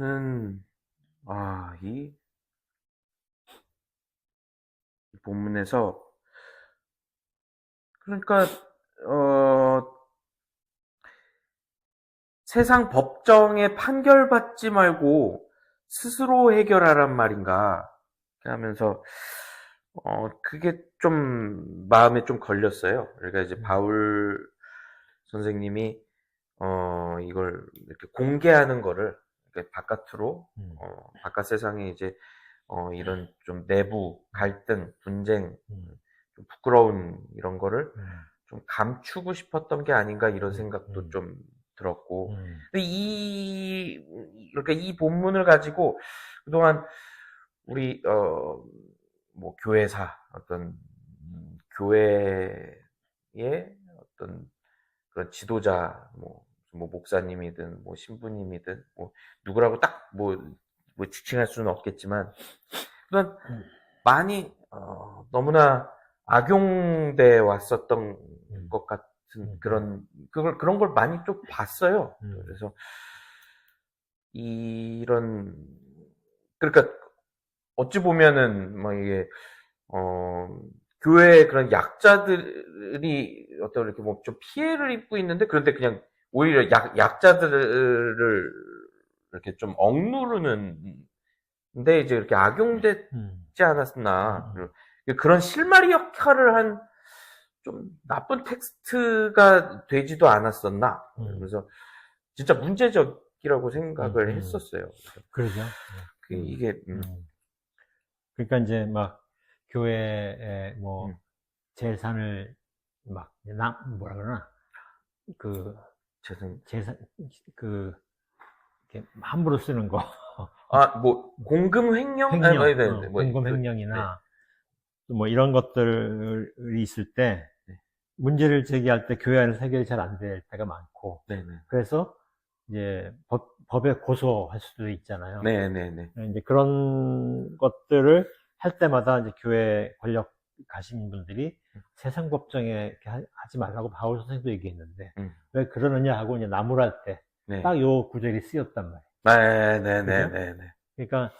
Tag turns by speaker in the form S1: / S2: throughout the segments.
S1: 저는, 이 본문에서, 그러니까, 어, 세상 법정에 판결받지 말고 스스로 해결하란 말인가 하면서, 그게 좀 마음에 좀 걸렸어요. 그러니까 이제 바울 선생님이, 이걸 이렇게 공개하는 거를, 이렇게 바깥으로, 바깥 세상에 이제, 이런 좀 내부 갈등, 분쟁, 좀 부끄러운 이런 거를 좀 감추고 싶었던 게 아닌가 이런 생각도 좀 들었고. 근데 그러니까 이 본문을 가지고 그동안 우리, 뭐, 교회사, 어떤, 교회의 어떤 그런 지도자, 뭐 목사님이든, 뭐, 신부님이든, 뭐, 누구라고 딱, 뭐 지칭할 수는 없겠지만, 그런 많이, 너무나 악용돼 왔었던 것 같은 그런 걸 많이 좀 봤어요. 그래서, 이런, 그러니까, 어찌 보면은, 뭐, 이게, 어, 교회의 그런 약자들이 어떤 이렇게 뭐 좀 피해를 입고 있는데, 그런데 그냥 오히려 약자들을 이렇게 좀 억누르는, 데 이제 이렇게 악용되지 않았나. 그런 실마리 역할을 한 좀 나쁜 텍스트가 되지도 않았었나. 그래서 진짜 문제적이라고 생각을 했었어요.
S2: 그러죠.
S1: 이게,
S2: 그러니까 이제 막 교회에 뭐
S1: 음.
S2: 재산을 막 뭐라 그러나 그
S1: 죄송,
S2: 재산 그 이렇게 함부로 쓰는 거
S1: 뭐, 공금 횡령?
S2: 횡령,
S1: 네, 뭐,
S2: 공금
S1: 네,
S2: 횡령이나 뭐 이런 것들이 있을 때
S1: 네,
S2: 문제를 제기할 때 교회 안에서 해결이 잘 안 될 때가 많고,
S1: 네, 네,
S2: 그래서 이제 법에 고소할 수도 있잖아요.
S1: 네, 네, 네,
S2: 이제 그런 것들을 할 때마다 이제 교회 권력 가신 분들이 세상 법정에 이렇게 하지 말라고 바울 선생도 얘기했는데,
S1: 음,
S2: 왜 그러느냐 하고 이제 나무랄 때
S1: 네,
S2: 딱 요 구절이 쓰였단 말이에요.
S1: 네, 네, 네,
S2: 그죠?
S1: 네, 네,
S2: 그러니까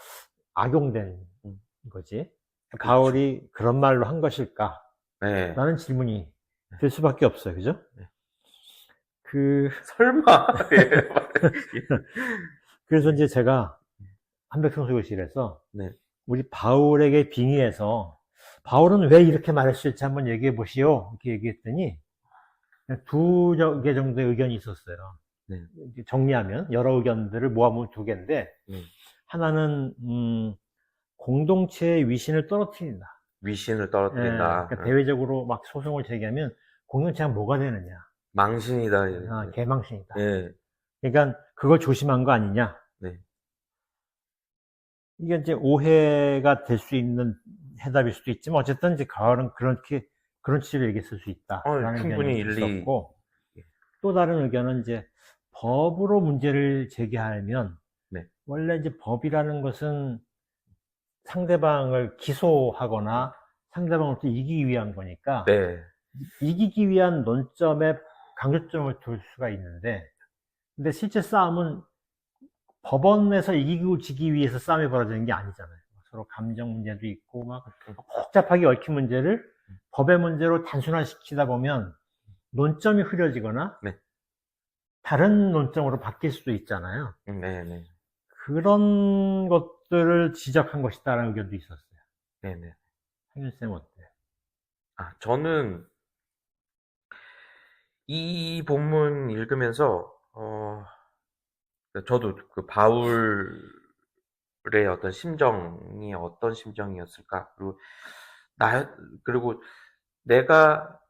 S2: 악용된
S1: 음,
S2: 거지.
S1: 그렇죠.
S2: 바울이 그런 말로 한 것일까?
S1: 네,
S2: 라는 질문이 들 수밖에 없어요. 그죠?
S1: 네.
S2: 그,
S1: 설마, 예,
S2: 그래서
S1: 예,
S2: 이제 제가 한백성수교실에서
S1: 네,
S2: 우리 바울에게 빙의해서 바울은 왜 이렇게 말했을지 한번 얘기해 보시오. 이렇게 얘기했더니 두 개 정도의 의견이 있었어요.
S1: 네,
S2: 정리하면 여러 의견들을 모아보면 두 개인데,
S1: 네.
S2: 하나는 공동체의 위신을 떨어뜨린다.
S1: 위신을
S2: 예,
S1: 떨어뜨린다.
S2: 그러니까 대외적으로 막 소송을 제기하면 공동체가 뭐가 되느냐?
S1: 망신이다.
S2: 개망신이다.
S1: 예,
S2: 그러니까 그걸 조심한 거 아니냐?
S1: 네.
S2: 이게 이제 오해가 될 수 있는 해답일 수도 있지만, 어쨌든 이제 가을은 그런 취지로 얘기했을 수 있다라는
S1: 충분히
S2: 의견이
S1: 일리,
S2: 있었고,
S1: 예,
S2: 또 다른 의견은 이제 법으로 문제를 제기하면,
S1: 네,
S2: 원래 이제 법이라는 것은 상대방을 기소하거나 상대방을 또 이기기 위한 거니까,
S1: 네,
S2: 이기기 위한 논점에 강조점을 둘 수가 있는데, 근데 실제 싸움은 법원에서 이기고 지기 위해서 싸움이 벌어지는 게 아니잖아요. 서로 감정 문제도 있고 막 복잡하게 얽힌 문제를 법의 문제로 단순화시키다 보면 논점이 흐려지거나
S1: 네,
S2: 다른 논점으로 바뀔 수도 있잖아요.
S1: 네, 네,
S2: 그런 것들을 지적한 것이다라는 의견도 있었어요.
S1: 네, 네.
S2: 한윤쌤 어때요?
S1: 저는 이 본문 읽으면서, 저도 그 바울의 어떤 심정이 어떤 심정이었을까? 나, 그리고 내가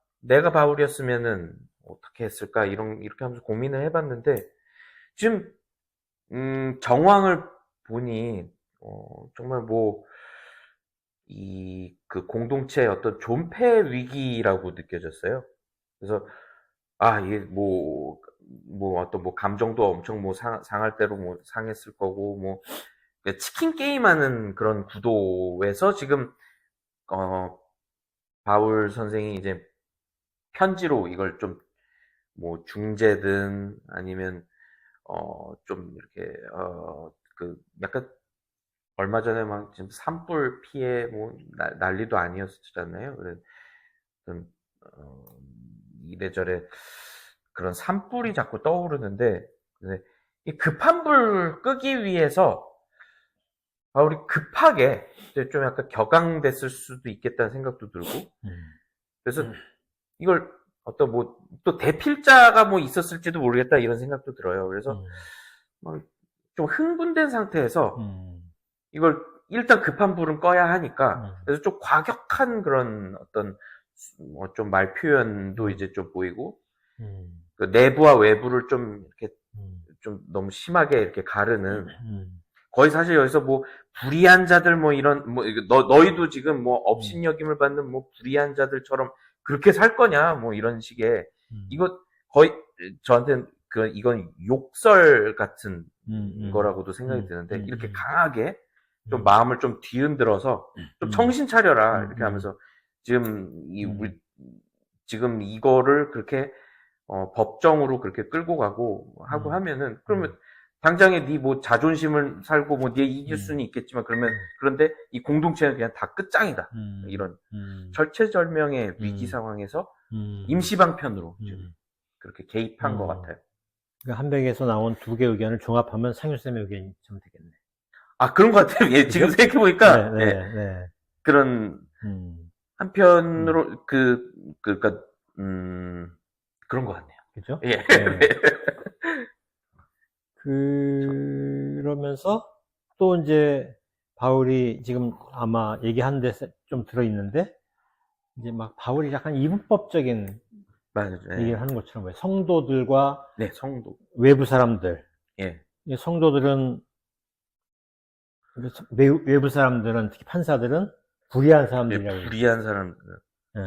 S1: 바울이었으면은 어떻게 했을까? 이렇게 하면서 고민을 해봤는데, 지금, 정황을 보니, 정말 뭐, 그 공동체의 어떤 존폐 위기라고 느껴졌어요. 그래서, 이게 어떤 뭐 감정도 엄청 뭐 상할 대로 뭐 상했을 거고, 뭐, 치킨 게임 하는 그런 구도에서 지금, 어, 바울 선생이 이제 편지로 이걸 좀, 뭐, 중재든 아니면, 좀 이렇게, 그 약간 얼마 전에 막 지금 산불 피해 뭐 난리도 아니었잖아요. 그래서 좀 이래저래 그런 산불이 자꾸 떠오르는데 이 급한 불 끄기 위해서 우리 급하게 이제 좀 약간 격앙됐을 수도 있겠다는 생각도 들고 그래서 이걸 어떤 뭐 또 대필자가 뭐 있었을지도 모르겠다 이런 생각도 들어요. 그래서 막 좀 흥분된 상태에서 이걸 일단 급한 불은 꺼야 하니까 그래서 좀 과격한 그런 어떤 뭐 좀 말 표현도 이제 좀 보이고 그 내부와 외부를 좀 이렇게 좀 너무 심하게 이렇게 가르는 거의 사실 여기서 뭐 불의한 자들 뭐 이런 뭐 너희도 지금 뭐 업신여김을 받는 뭐 불의한 자들처럼 그렇게 살 거냐 뭐 이런 식의 이거 거의 저한테는 이건 욕설 같은 거라고도 생각이 드는데 이렇게 강하게 좀 마음을 좀 뒤흔들어서 좀 정신 차려라 이렇게 하면서 지금 지금 이거를 그렇게 법정으로 그렇게 끌고 가고 하고 하면은 그러면 당장에 네 뭐 자존심을 살고 뭐 네 이길 수는 있겠지만 그런데 이 공동체는 그냥 다 끝장이다 이런 절체절명의 위기 상황에서 임시방편으로 지금 그렇게 개입한 것 같아요.
S2: 그 한백에서 나온 두 개 의견을 종합하면 상윤쌤의 의견이 좀 되겠네.
S1: 아 그런 것 같아요. 예, 지금 생각해보니까
S2: 네.
S1: 그런 한편으로 그러니까 그런 것 같네요.
S2: 그죠?
S1: 예.
S2: 네. 그러면서 또 이제 바울이 지금 아마 얘기하는 데 좀 들어있는데 이제 막 바울이 약간 이분법적인
S1: 맞아요.
S2: 얘기를 하는 것처럼 왜 성도들과
S1: 네, 성도.
S2: 외부 사람들.
S1: 예.
S2: 성도들은 외부 사람들은 특히 판사들은 불의한 사람들이라고.
S1: 예, 불의한 사람들.
S2: 예.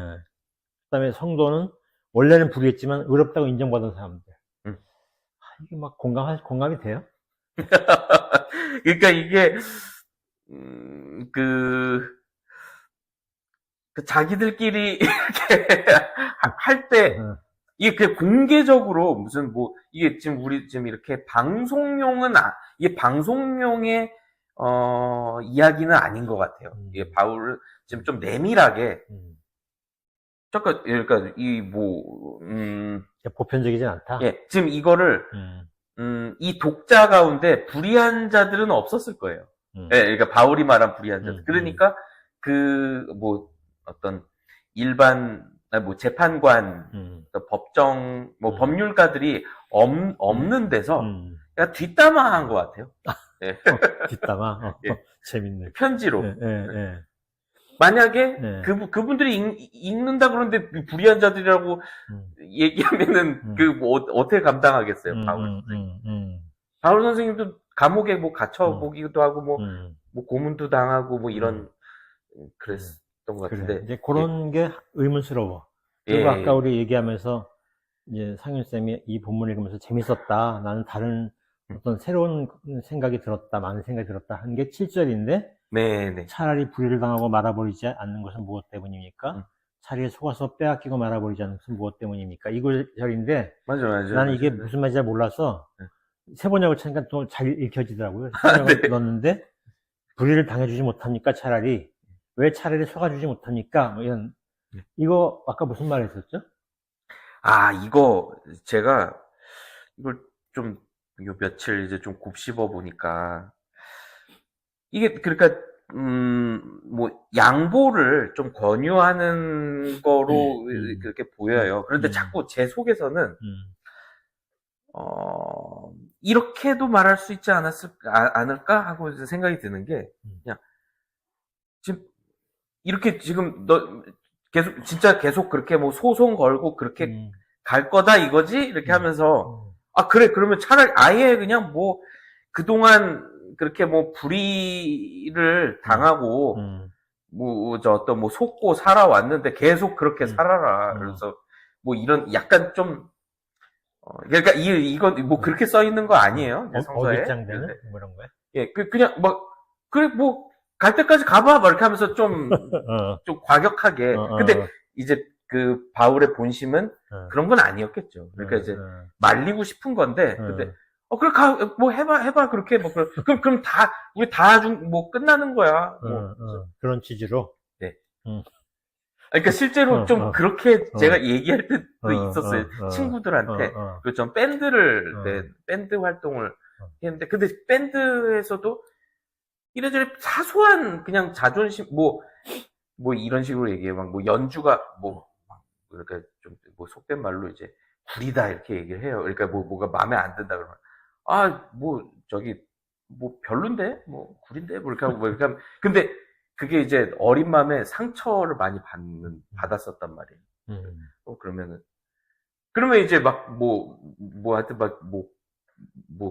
S2: 그다음에 성도는 원래는 불의했지만 의롭다고 인정받은 사람들. 이게 막 공감이 돼요?
S1: 그러니까 이게 자기들끼리 이렇게 할 때 이게 그냥 공개적으로 무슨 뭐 이게 지금 우리 지금 이렇게 방송용은 이게 방송용의 이야기는 아닌 것 같아요. 이게 바울을 지금 좀 내밀하게 잠깐 그러니까 이 뭐
S2: 보편적이진 않다.
S1: 예, 지금 이거를 이 독자 가운데 불의한 자들은 없었을 거예요. 예, 그러니까 바울이 말한 불의한 자들. 그러니까 그 뭐 어떤 일반 뭐 재판관, 법정 뭐 법률가들이 없는 데서 그냥 뒷담화한 것 같아요. 예.
S2: 뒷담화.
S1: 예.
S2: 재밌네.
S1: 편지로.
S2: 예.
S1: 만약에 그분들이 읽는다 그러는데 불의한 자들이라고 얘기하면은 뭐 어떻게 감당하겠어요, 바울 선생님. 바울 선생님도 감옥에 뭐 갇혀보기도 하고 뭐 고문도 당하고 뭐 이런 그랬던 것 같은데.
S2: 이제 그런 게 의문스러워. 그리고 아까 우리 얘기하면서 이제 상윤쌤이 이 본문 읽으면서 재밌었다. 나는 다른 어떤 새로운 생각이 들었다. 많은 생각이 들었다. 한 게 7절인데
S1: 네네.
S2: 차라리 불의를 당하고 말아버리지 않는 것은 무엇 때문입니까? 차라리 속아서 빼앗기고 말아버리지 않는 것은 무엇 때문입니까? 이 구절인데
S1: 맞아.
S2: 나는 이게 무슨 말인지 잘 몰라서 세번역을 치니까 또 잘 읽혀지더라고요. 세번역을 넣었는데 불의를 당해주지 못합니까? 차라리 왜 차라리 속아주지 못합니까? 뭐 이런 이거 아까 무슨 말 했었죠?
S1: 이거 제가 이걸 좀 요 며칠 이제 좀 곱씹어 보니까 이게 그러니까 뭐 양보를 좀 권유하는 거로 그렇게 보여요. 그런데 자꾸 제 속에서는 이렇게도 말할 수 있지 않을까 하고 생각이 드는 게 그냥 지금 이렇게 지금 너 진짜 계속 그렇게 뭐 소송 걸고 그렇게 갈 거다 이거지? 이렇게 하면서 그래 그러면 차라리 아예 그냥 뭐 그동안 그렇게 뭐 불의를 당하고 뭐 어떤 뭐 속고 살아왔는데 계속 그렇게 살아라. 그래서 뭐 이런 약간 좀 그러니까 이건 뭐 그렇게 써 있는 거 아니에요? 성서에.
S2: 어깃장되는 뭐 이런 거야?
S1: 예, 그냥 뭐 그래 뭐 갈 때까지 가봐 막 이렇게 하면서 좀 과격하게. 근데 이제 그 바울의 본심은 그런 건 아니었겠죠. 그러니까 이제 말리고 싶은 건데 근데 그래, 뭐, 해봐, 그렇게, 뭐, 그럼 우리 뭐, 끝나는 거야. 뭐.
S2: 그런 취지로.
S1: 네.
S2: 음.
S1: 그러니까 실제로 좀 그렇게 제가 얘기할 때도 있었어요.
S2: 어.
S1: 친구들한테. 전 밴드 활동을 했는데, 근데 밴드에서도 이래저래 사소한 그냥 자존심, 뭐 이런 식으로 얘기해요. 뭐 연주가, 그러니까 좀, 속된 말로 이제, 구리다, 이렇게 얘기를 해요. 그러니까 뭐가 마음에 안 든다 그러면, 별론데? 구린데? 이렇게 하면, 근데 그게 이제 어린 마음에 상처를 많이 받았었단 말이에요. 그러면 이제 하여튼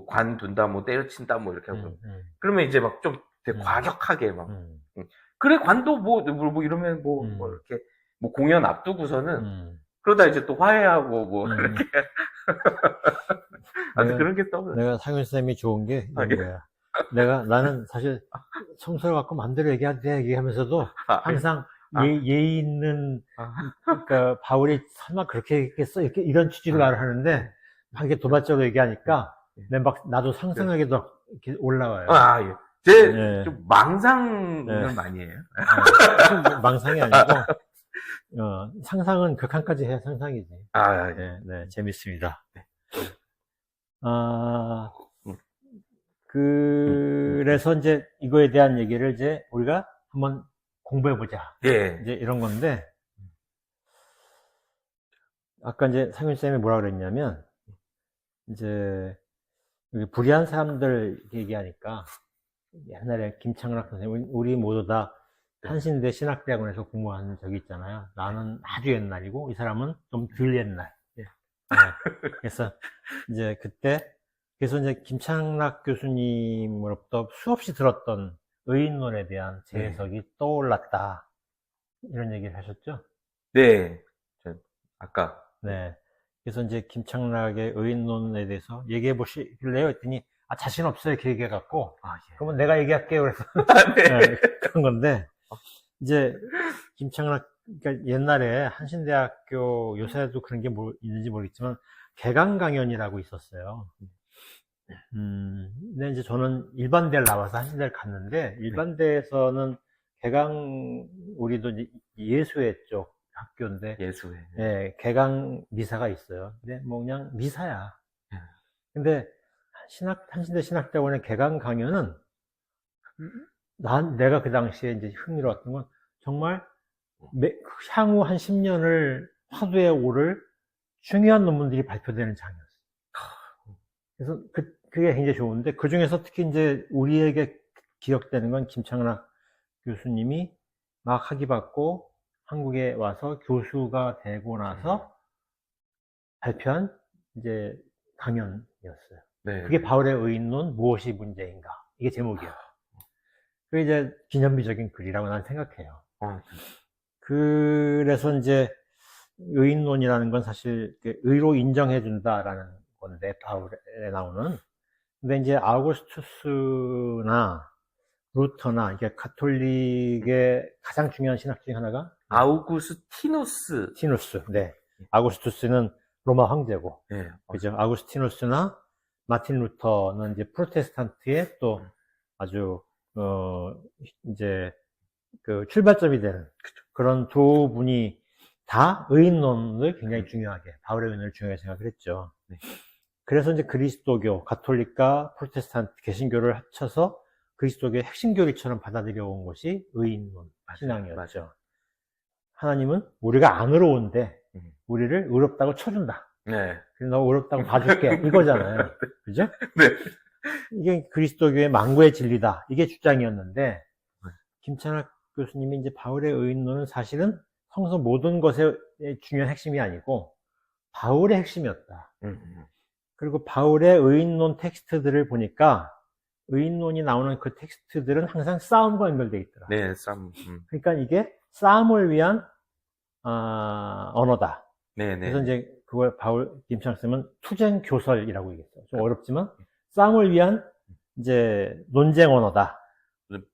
S1: 관둔다, 때려친다, 이렇게 하고. 그러면 이제 좀 되게 과격하게 그래, 관도 이러면 이렇게, 공연 앞두고서는, 그러다 이제 또 화해하고, 이렇게. 아무튼 그런 게 떠올라요.
S2: 내가 상윤쌤이 좋은 게 이런
S1: 예.
S2: 거야. 나는 사실 성서를 갖고 마음대로 얘기하면서도 항상 예의 있는, 그러니까 바울이 설마 그렇게 얘기했어? 이런 취지로 말을 하는데, 막 이렇게 도발적으로 얘기하니까, 나도 상상하게 더 이렇게 올라와요.
S1: 예. 좀 망상을 많이 해요.
S2: 망상이 아니고, 상상은 극한까지 해야 상상이지. 네, 재밌습니다. 그래서 이제 이거에 대한 얘기를 이제 우리가 한번 공부해보자.
S1: 예.
S2: 이제 이런 건데, 아까 이제 상윤쌤이 뭐라 그랬냐면, 이제, 불의한 사람들 얘기하니까, 옛날에 김창락 선생님, 우리 모두 다 한신대 신학대학원에서 공부한 적이 있잖아요. 나는 아주 옛날이고, 이 사람은 좀 덜 옛날. 그래서 이제 그래서 이제 김창락 교수님으로부터 수없이 들었던 의인론에 대한 제 해석이 떠올랐다. 이런 얘기를 하셨죠?
S1: 네. 아까.
S2: 네. 그래서 이제 김창락의 의인론에 대해서 얘기해 보시길래요? 했더니, 자신 없어요. 이렇게 얘기해갖고. 그러면 내가 얘기할게요. 그래서. 네, 그런 건데, 이제, 김창락, 그러니까 옛날에 한신대학교, 요새도 그런 게 있는지 모르겠지만, 개강 강연이라고 있었어요. 근데 이제 저는 일반대를 나와서 한신대를 갔는데, 일반대에서는 우리도 이제 예수회 쪽 학교인데,
S1: 예수회.
S2: 예, 개강 미사가 있어요. 근데 그냥 미사야. 근데 한신대 신학대학원의 개강 강연은 내가 그 당시에 이제 흥미로웠던 건 정말 향후 한 10년을 화두에 오를 중요한 논문들이 발표되는 장이었어요. 그래서 그게 굉장히 좋은데 그 중에서 특히 이제 우리에게 기억되는 건 김창락 교수님이 막 학위 받고 한국에 와서 교수가 되고 나서 발표한 이제 강연이었어요.
S1: 네.
S2: 그게 바울의 의인론 무엇이 문제인가? 이게 제목이에요. 그게 이제 기념비적인 글이라고 나는 생각해요. 그래서 이제 의인론이라는 건 사실 의로 인정해준다라는 건데, 바울에 나오는. 근데 이제 아우구스투스나 루터나 이게 가톨릭의 가장 중요한 신학 중에 하나가
S1: 아우구스티누스.
S2: 네. 아우구스투스는 로마 황제고.
S1: 네.
S2: 그죠? 아우구스티누스나 마틴 루터는 이제 프로테스탄트의 또 아주 이제 그 출발점이 되는 그런 두 분이 다 의인론을 굉장히 중요하게, 바울의 의인론을 중요하게 생각을 했죠. 그래서 이제 그리스도교, 가톨릭과 프로테스탄트, 개신교를 합쳐서 그리스도교의 핵심 교리처럼 받아들여 온 것이 의인론 신앙이었죠. 하나님은 우리가 안 의로운데 우리를 의롭다고 쳐준다.
S1: 네.
S2: 그래서 너 의롭다고 봐줄게. 이거잖아요. 그죠?
S1: 네.
S2: 이게 그리스도교의 망구의 진리다. 이게 주장이었는데, 김창학 교수님이 이제 바울의 의인론은 사실은 성서 모든 것의 중요한 핵심이 아니고, 바울의 핵심이었다. 그리고 바울의 의인론 텍스트들을 보니까, 의인론이 나오는 그 텍스트들은 항상 싸움과 연결되어 있더라.
S1: 네, 싸움.
S2: 그러니까 이게 싸움을 위한, 언어다.
S1: 네네.
S2: 그래서 이제 그걸 김창학 쌤은 투쟁 교설이라고 얘기했어요. 좀 어렵지만, 싸움을 위한 이제 논쟁 언어다.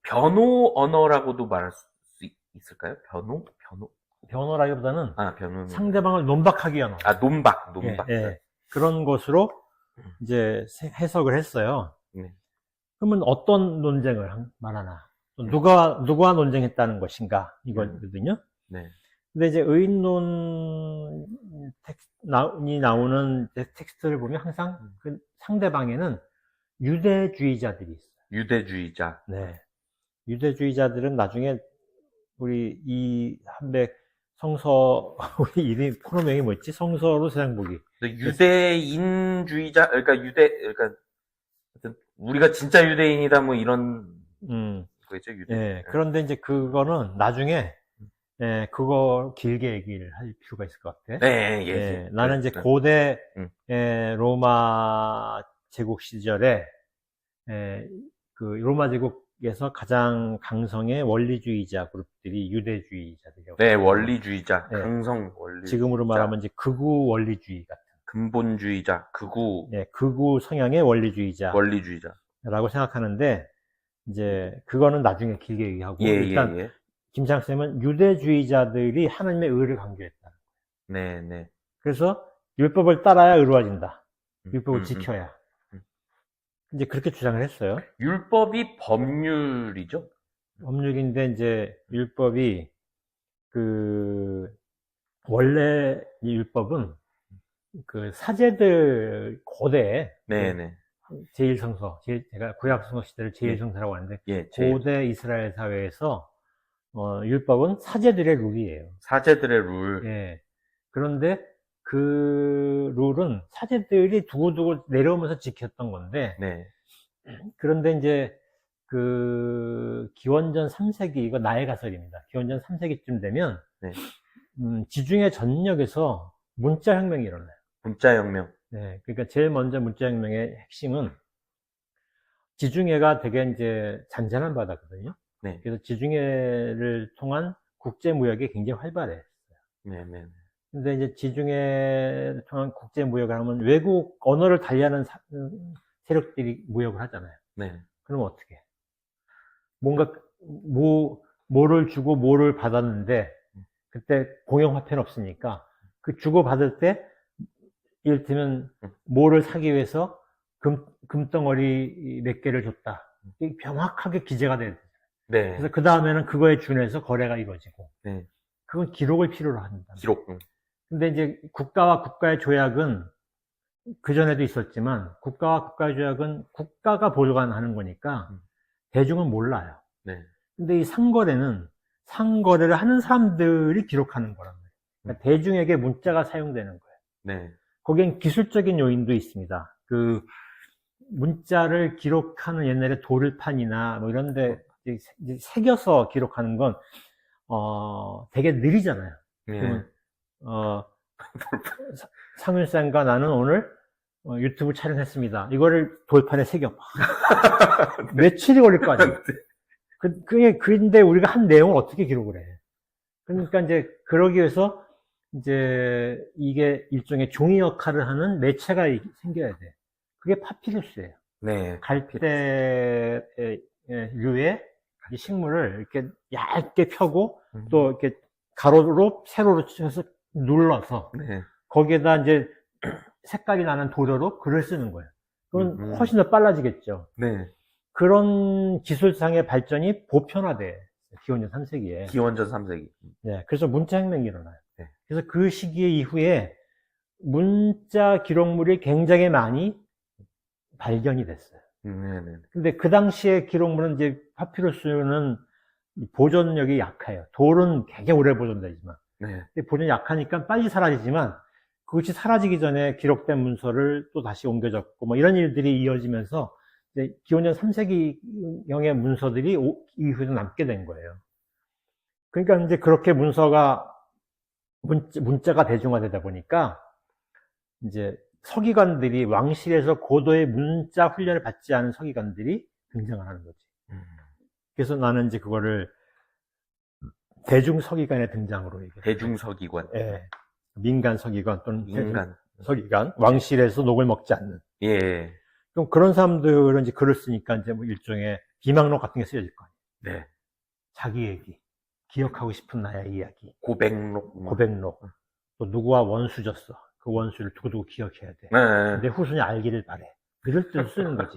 S1: 변호 언어라고도 말할 수 있을까요?
S2: 변호라기보다는
S1: 변호.
S2: 상대방을 논박하기 위한 언어.
S1: 논박.
S2: 그런 것으로 이제 해석을 했어요.
S1: 네.
S2: 그러면 어떤 논쟁을 말하나? 또 누가 논쟁했다는 것인가? 이거거든요.
S1: 네.
S2: 근데 이제 의인론이 나오는 텍스트를 보면 항상 그 상대방에는 유대주의자들이 있어요.
S1: 유대주의자.
S2: 네. 유대주의자들은 나중에 우리 이 한백 성서, 우리 이름 프로명이 뭐였지? 성서로 세상 보기.
S1: 유대인주의자, 그러니까 우리가 진짜 유대인이다, 뭐 이런 거죠, 유대.
S2: 예. 그런데 이제 그거는 나중에, 예, 그거 길게 얘기를 할 필요가 있을 것 같아.
S1: 네, 예,
S2: 예, 나는 이제 고대, 로마 제국 시절에, 그 로마 제국에서 가장 강성의 원리주의자 그룹들이 유대주의자들이요.
S1: 네, 원리주의자,
S2: 네.
S1: 강성 원리주의자.
S2: 지금으로 말하면 이제 극우 원리주의 같은.
S1: 근본주의자, 극우.
S2: 네, 극우 성향의 원리주의자.
S1: 원리주의자.
S2: 라고 생각하는데, 이제, 그거는 나중에 길게 얘기하고,
S1: 예,
S2: 일단,
S1: 예, 예.
S2: 김창쌤은 유대주의자들이 하나님의 의를 강조했다.
S1: 네, 네.
S2: 그래서 율법을 따라야 의로워진다. 율법을 지켜야. 이제 그렇게 주장을 했어요.
S1: 율법이 법률이죠?
S2: 법률인데 이제 율법이 원래 이 율법은 그 사제들 고대
S1: 네네.
S2: 제1성서, 제가 구약성서 시대를 제1성서라고 하는데
S1: 예,
S2: 고대 이스라엘 사회에서 율법은 사제들의 룰이에요.
S1: 사제들의 룰.
S2: 예. 그런데 그 룰은 사제들이 두고두고 내려오면서 지켰던 건데,
S1: 네.
S2: 그런데 이제 기원전 3세기, 이거 나의 가설입니다. 기원전 3세기쯤 되면,
S1: 네.
S2: 지중해 전역에서 문자혁명이 일어나요.
S1: 문자혁명.
S2: 네. 그러니까 제일 먼저 문자혁명의 핵심은 지중해가 되게 이제 잔잔한 바다거든요.
S1: 네.
S2: 그래서 지중해를 통한 국제무역이 굉장히 활발해요.
S1: 네네.
S2: 근데 이제 지중해를 통한 국제무역을 하면 외국 언어를 달리하는 세력들이 무역을 하잖아요.
S1: 네.
S2: 그럼 어떻게 해? 뭔가, 뭐를 주고 뭐를 받았는데, 그때 공용화폐는 없으니까, 그 주고받을 때, 이를테면, 뭐를 사기 위해서 금덩어리 몇 개를 줬다. 이게 명확하게 기재가 돼야 돼요.
S1: 네.
S2: 그래서 그 다음에는 그거에 준해서 거래가 이루어지고,
S1: 네.
S2: 그건 기록을 필요로 합니다.
S1: 기록.
S2: 근데 이제 국가와 국가의 조약은 그전에도 있었지만, 국가와 국가의 조약은 국가가 보관하는 거니까, 대중은 몰라요.
S1: 네.
S2: 근데 이 상거래를 하는 사람들이 기록하는 거란 말이에요. 그러니까 대중에게 문자가 사용되는 거예요.
S1: 네.
S2: 거기엔 기술적인 요인도 있습니다. 문자를 기록하는 옛날에 돌판이나 뭐 이런데 새겨서 기록하는 건 되게 느리잖아요.
S1: 네.
S2: 그러면 상윤쌤과 나는 오늘 유튜브 촬영했습니다. 이거를 돌판에 새겨. 며칠이 걸릴 거 아니에요. 근데 우리가 한 내용을 어떻게 기록을 해? 그러니까 이제 그러기 위해서 이제 이게 일종의 종이 역할을 하는 매체가 생겨야 돼. 그게 파피루스예요.
S1: 네.
S2: 갈대류의 이 식물을 이렇게 얇게 펴고 또 이렇게 가로로 세로로 쳐서 눌러서
S1: 네.
S2: 거기에다 이제 색깔이 나는 도료로 글을 쓰는 거예요. 그건 훨씬 더 빨라지겠죠.
S1: 네.
S2: 그런 기술상의 발전이 보편화돼. 기원전 3세기에.
S1: 기원전 3세기.
S2: 네. 그래서 문자혁명이 일어나요.
S1: 네.
S2: 그래서 그 시기에 이후에 문자 기록물이 굉장히 많이 발견이 됐어요.
S1: 네네.
S2: 근데 그 당시에 기록물은 이제 파피루스는 보존력이 약해요. 돌은 되게 오래 보존되지만.
S1: 네.
S2: 보존이 약하니까 빨리 사라지지만 그것이 사라지기 전에 기록된 문서를 또 다시 옮겨 적고 뭐 이런 일들이 이어지면서 이제 기원전 3세기경의 문서들이 이후에도 남게 된 거예요. 그러니까 이제 그렇게 문자가 대중화되다 보니까 이제 서기관들이 왕실에서 고도의 문자 훈련을 받지 않은 서기관들이 등장을 하는 거지. 그래서 나는 이제 그거를 대중서기관의 등장으로 얘기해요.
S1: 대중서기관.
S2: 예. 민간 서기관 또는
S1: 민간
S2: 서기관, 왕실에서 녹을 먹지 않는.
S1: 예.
S2: 그럼 그런 사람들은 이제 글을 쓰니까 이제 뭐 일종의 비망록 같은 게 쓰여질 거 아니에요.
S1: 네.
S2: 자기 얘기, 기억하고 싶은 나의 이야기,
S1: 고백록.
S2: 고백록, 또 누구와 원수졌어. 그 원수를 두고두고 기억해야 돼.
S1: 네.
S2: 내 후손이 알기를 바래. 이럴 때 쓰는 거지.